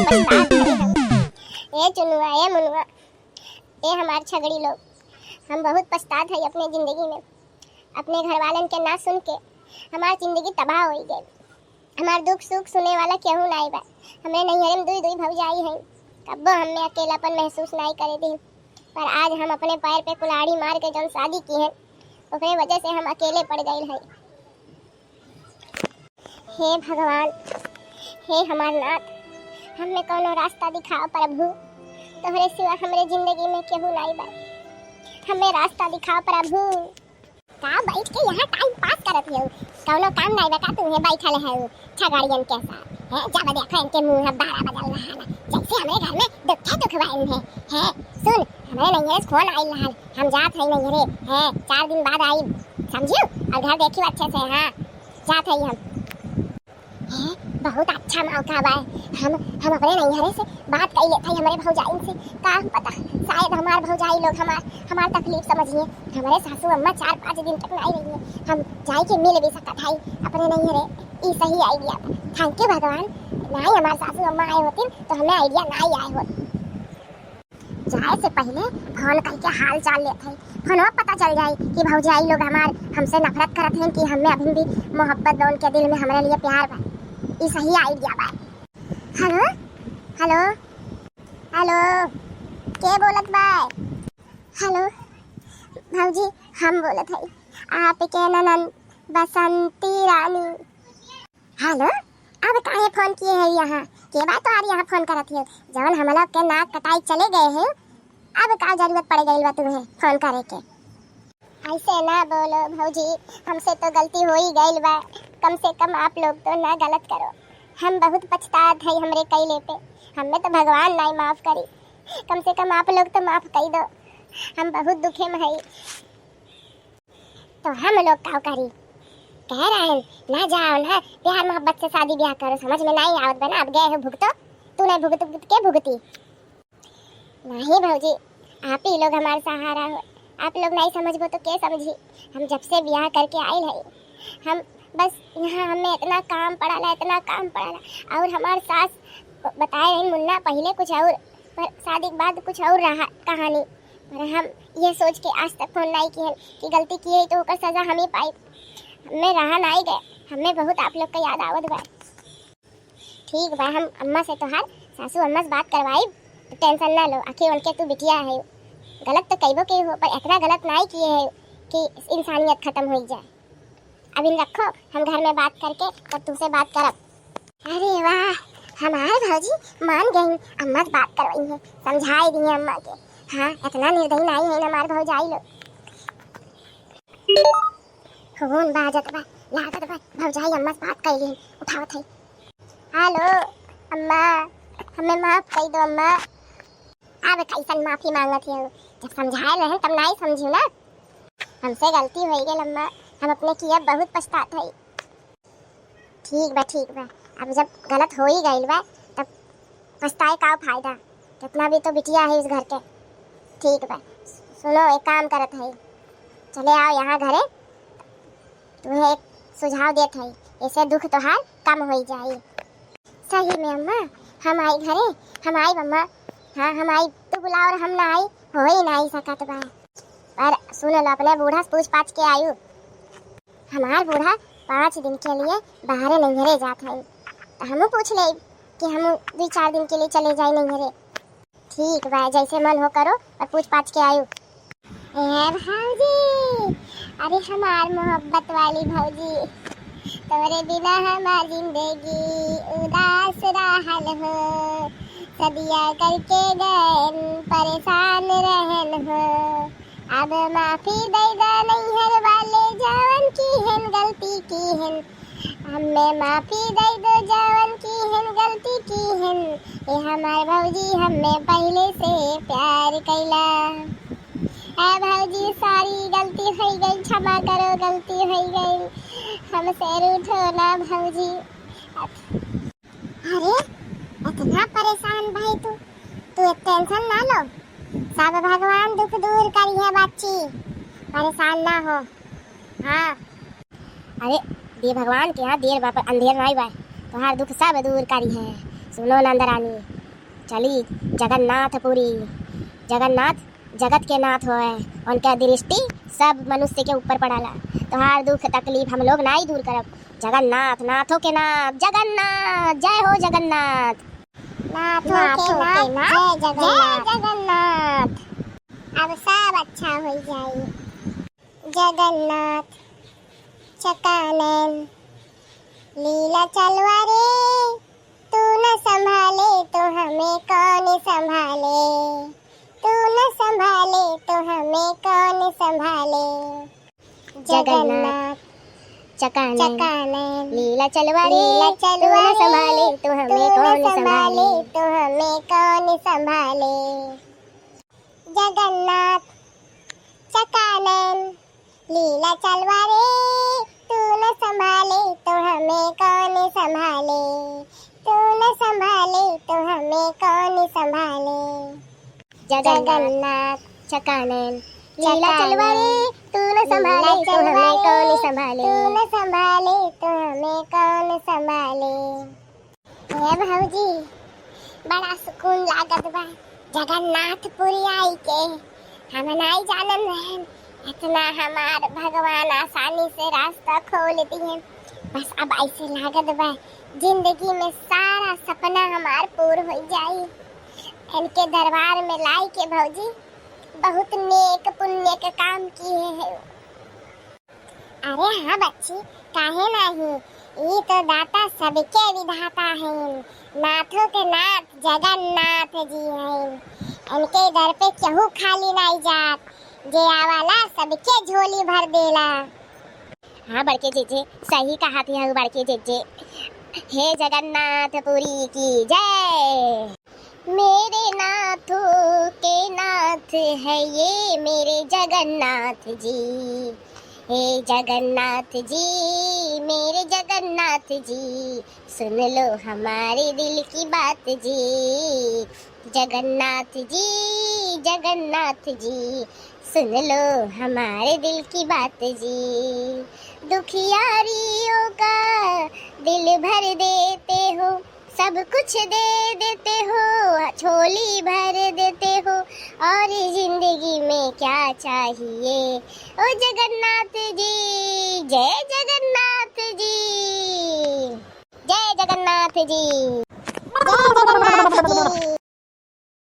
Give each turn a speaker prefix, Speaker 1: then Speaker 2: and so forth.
Speaker 1: पछताते हैं हम। ए चुनुआ, ए मुनुआ, ए हमार छगड़ी लोग, हम बहुत पछतात है अपने ज़िंदगी में। अपने घर वालन के ना सुन के हमार ज़िंदगी तबाह हो गई। हमार दुख सुख सुने वाला केहू नहीं बा। हमें नैहरे में दुई दुई भौजाई हैं, कब्बो हमें अकेलापन महसूस नहीं करे दी। पर आज हम अपने पैर पे कुल्हाड़ी मार के जौन शादी की है ओकरे वजह से हम अकेले पड़ गए हैं। हे भगवान, हे हमार नाथ, हमें कौनो रास्ता दिखाओ प्रभु। तोहरे सिवा हमरे जिंदगी में केहू नहीं बा। हमें रास्ता दिखाओ प्रभु। का बैठ के यहाँ टाइम पास करत हो? कौनो काम नहीं बा का तुम्हें बैठल है छगाड़ियन के साथ? है जब देखो इनके मुंह 12 बजल रहा है जैसे हमारे घर में दुख वाइन है। सुन, हमारे नैहरे से फोन आइल रहा, हम जात है नैहरे है, 4 दिन बाद आई, समझियो? और घर देखियो अच्छे से। हाँ जात है हम। है बहुत अच्छा मौका बा। हम अपने नैहरे से बात कर लेते हैं हमारे भौजाइन से। का पता शायद हमारे भौजाई लोग हमार तकलीफ समझिए। हमारे सासू अम्मा 4-5 दिन तक नहीं रही है, हम जाए के मिल भी सकत है अपने नैहरे। ई सही आइडिया। थैंक यू भगवान। नहीं हमारे सासू अम्मा आए होती तो हमें आइडिया नहीं आए होत। जाए से पहले फोन करके हाल चाल लेते हैं। फोनवा पता चल जाए कि भौजाई लोग हमसे नफरत करत हैं कि हमें अभी भी मोहब्बत बा, उनके दिल में हमारे लिए प्यार बा। ये सही आइडिया बा। हेलो हेलो हेलो, के बोलत बा? हेलो भौजी, हम बोलत है आपके ननद बसंती रानी। हेलो, अब काहे फोन किए हैं यहाँ? के बात तो आज यहाँ फोन करत है? जवन हम लोग के नाक कटाई चले गए हैं, अब का जरूरत पड़ गई बा तुम्हें फोन करे के? ऐसे ना बोलो भौजी, हमसे तो गलती हो ही गई बा। कम से कम आप लोग तो ना गलत करो। हम बहुत पछतात है हमरे कैले पे। हमें तो भगवान नहीं माफ़ करी, कम से कम आप लोग तो माफ़ कर दो। हम बहुत दुखे में है। तो हम लोग क्या करी? कह रहे हैं ना जाओ ना, प्यार मोहब्बत से शादी ब्याह करो। समझ में नहीं आवत बना? अब गए हो भुगतो। तू नहीं भुगत के भुगती? नहीं भौजी, आप ही लोग हमारे सहारा हो। आप लोग नहीं समझबो तो के समझी? हम जब से ब्याह करके आए हैं, हम बस यहाँ हमें इतना काम पड़ा और हमारे सास बताए रही मुन्ना पहले कुछ और, पर शादी के बाद कुछ और रहा कहानी। पर हम ये सोच के आज तक फोन नहीं किए कि गलती की है तो ओकर सजा हम ही पाई। हमें रहा नहीं गए, हमें बहुत आप लोग का याद आवत बा। ठीक बा, हम अम्मा से तोहार सासू अम्मा से बात करवाई, तो टेंशन ना लो। आखिर उनके तू बिटिया है, गलत तो कईबो के हो, पर इतना गलत नहीं किए है कि इंसानियत खत्म हो जाए। अब इन रखो, हम घर में बात करके तब तुमसे बात करब। अरे वाह, हमारे भौजी मान गई, अम्मा से बात करवाई है, समझाई दी अम्मा के। हाँ, इतना निर्दयी नहीं है हमारे भौजाई लोग। फोन बाजत बा, लागत बा भौजाई अम्मा से बात कर ली, उठावत है। हेलो अम्मा, हमें माफ कर दो अम्मा। अब कैसन माफी मांगत है? जब समझाए रहे तब नहीं समझी ना। हमसे गलती हो गई अम्मा, हम अपने किया बहुत पछतात है। ठीक बा, अब जब गलत हो ही गई बा तब पछताए का फायदा? कितना भी तो बिटिया है इस घर के। ठीक बा, सुनो एक काम करत है, चले आओ यहाँ घरे, तुम्हें एक सुझाव देत है, इससे दुख तोहार कम हो जाए। सही में अम्मा, हम आई घरे, हम आई अम्मा। हाँ हम आई, तू बुलाओ और हम ना आई, हो ही नहीं सकत बा। पर सुन लो, अपने बूढ़ा से पूछ पाछ के आयु। हमार बूढ़ा 5 दिन के लिए बाहर नैहरे जात है, तो हम पूछ ले कि हम 2-4 दिन के लिए चले जाए नैहरे। ठीक बा, जैसे मन हो करो और पूछ पाछ के आयु। भौजी, अरे हमार मोहब्बत वाली भौजी, तोरे बिना हमार जिंदगी उदास रहल हो। सदिया करके गए परेशान रहन हो। अब माफी दे दा नैहर वाले जवन की हन गलती की हन। हमें माफी दे दो जवन की हन गलती की हन। ये हमार भौजी हमें पहले से प्यार कैला। भौजी सारी गलती हो गई, क्षमा करो, गलती हो गई, हमसे रूठो ना भौजी। अरे इतना परेशान भाई, तू टेंशन ना लो, सब भगवान दुख दूर करिए बच्ची, परेशान ना हो। हाँ अरे भगवान के यहाँ देर बाप अंधेर नहीं बा, तुम्हारा दुख सब दूर करी है। सुनो नंदरानी, चली जगन्नाथपुरी। जगन्नाथ जगत के नाथ होए, उनका दृष्टि सब मनुष्य के ऊपर पड़ाला। तोहार दुख तकलीफ हम लोग नाई दूर करब। जगन्नाथ नाथों के नाथ जगन्नाथ, जय हो जगन्नाथ। नाथों के नाथ जय जगन्नाथ। अब सब अच्छा हो जाए। जगन्नाथ चकानन लीला चलवा रे, तू न संभाले तो हमें कौन संभाले, तू न संभाले तो हमें कौन संभाले। जगन्नाथ चकानन लीला चलवा रे, तू न संभाले तो हमें कौन संभाले, तो हमें कौन संभाले। जगन्नाथ चकानन लीला चलवा रे, तू न संभाले तो हमें कौन संभाले, तू न संभाले तो हमें कौन संभाले। जगन्नाथ चकानन लीला चलवा रे, तू न संभाले तो हमें कौन संभाले, तू न संभाले तो हमें कौन संभाले। हे भौजी बड़ा सुकून लागत बा जगन्नाथपुरी आई के। हम नहीं जानन रहन इतना हमार भगवान आसानी से रास्ता खोल दिए। बस अब ऐसे लागत बा जिंदगी में सारा सपना हमार पूरा हो जाई। इनके दरबार में लाई के भौजी बहुत नेक पुण्य के काम किए हैं। अरे हाँ बच्ची, काहे नहीं, ये तो दाता सबके विधाता हैं। नाथों के नाथ जगन्नाथ जी हैं। इनके दर पे केहू खाली नहीं जात, जे आवाला सबके झोली भर देला। हाँ बड़के जीजे सही कहा थी हम बड़के जीजे। हे जगन्नाथपुरी की जय। मेरे नाथों के नाथ है ये मेरे जगन्नाथ जी। हे जगन्नाथ जी मेरे जगन्नाथ जी, सुन लो हमारे दिल की बात जी। जगन्नाथ जी जगन्नाथ जी, सुन लो हमारे दिल की बात जी। दुखियारियों का दिल भर देते हो, सब कुछ दे देते हो, झोली भर देते हो, और जिंदगी में क्या चाहिए। ओ जगन्नाथ जी जय जगन्नाथ जी, जय जगन्नाथ जी, जय जगन्नाथ जी।